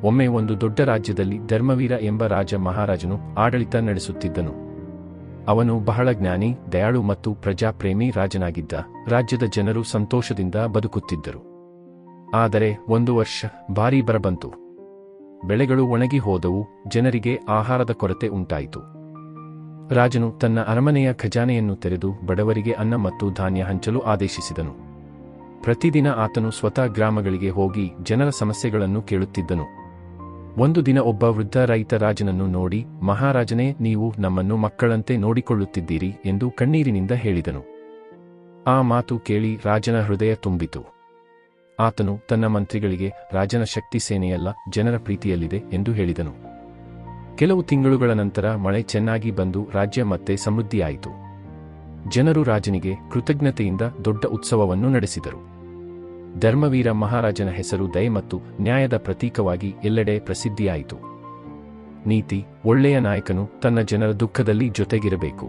ಒಮ್ಮೆ ಒಂದು ದೊಡ್ಡ ರಾಜ್ಯದಲ್ಲಿ ಧರ್ಮವೀರ ಎಂಬ ರಾಜ ಮಹಾರಾಜನು ಆಡಳಿತ ನಡೆಸುತ್ತಿದ್ದನು. ಅವನು ಬಹಳ ಜ್ಞಾನಿ, ದಯಾಳು ಮತ್ತು ಪ್ರಜಾಪ್ರೇಮಿ ರಾಜನಾಗಿದ್ದ. ರಾಜ್ಯದ ಜನರು ಸಂತೋಷದಿಂದ ಬದುಕುತ್ತಿದ್ದರು. ಆದರೆ ಒಂದು ವರ್ಷ ಭಾರೀ ಬರ ಬಂತು. ಬೆಳೆಗಳು ಒಣಗಿ ಹೋದವು, ಜನರಿಗೆ ಆಹಾರದ ಕೊರತೆ ಉಂಟಾಯಿತು. ರಾಜನು ತನ್ನ ಅರಮನೆಯ ಖಜಾನೆಯನ್ನು ತೆರೆದು ಬಡವರಿಗೆ ಅನ್ನ ಮತ್ತು ಧಾನ್ಯ ಹಂಚಲು ಆದೇಶಿಸಿದನು. ಪ್ರತಿದಿನ ಆತನು ಸ್ವತಃ ಗ್ರಾಮಗಳಿಗೆ ಹೋಗಿ ಜನರ ಸಮಸ್ಯೆಗಳನ್ನು ಕೇಳುತ್ತಿದ್ದನು. ಒಂದು ದಿನ ಒಬ್ಬ ವೃದ್ಧ ರೈತ ರಾಜನನ್ನು ನೋಡಿ, ಮಹಾರಾಜನೇ, ನೀವು ನಮ್ಮನ್ನು ಮಕ್ಕಳಂತೆ ನೋಡಿಕೊಳ್ಳುತ್ತಿದ್ದೀರಿ ಎಂದು ಕಣ್ಣೀರಿನಿಂದ ಹೇಳಿದನು. ಆ ಮಾತು ಕೇಳಿ ರಾಜನ ಹೃದಯ ತುಂಬಿತು. ಆತನು ತನ್ನ ಮಂತ್ರಿಗಳಿಗೆ, ರಾಜನ ಶಕ್ತಿ ಸೇನೆಯಲ್ಲ, ಜನರ ಪ್ರೀತಿಯಲ್ಲಿದೆ ಎಂದು ಹೇಳಿದನು. ಕೆಲವು ತಿಂಗಳುಗಳ ನಂತರ ಮಳೆ ಚೆನ್ನಾಗಿ ಬಂದು ರಾಜ್ಯ ಮತ್ತೆ ಸಮೃದ್ಧಿಯಾಯಿತು. ಜನರು ರಾಜನಿಗೆ ಕೃತಜ್ಞತೆಯಿಂದ ದೊಡ್ಡ ಉತ್ಸವವನ್ನು ನಡೆಸಿದರು. ಧರ್ಮವೀರ ಮಹಾರಾಜನ ಹೆಸರು ದಯೆ ಮತ್ತು ನ್ಯಾಯದ ಪ್ರತೀಕವಾಗಿ ಎಲ್ಲೆಡೆ ಪ್ರಸಿದ್ಧಿಯಾಯಿತು. ನೀತಿ: ಒಳ್ಳೆಯ ನಾಯಕನು ತನ್ನ ಜನರ ದುಃಖದಲ್ಲಿ ಜೊತೆಗಿರಬೇಕು.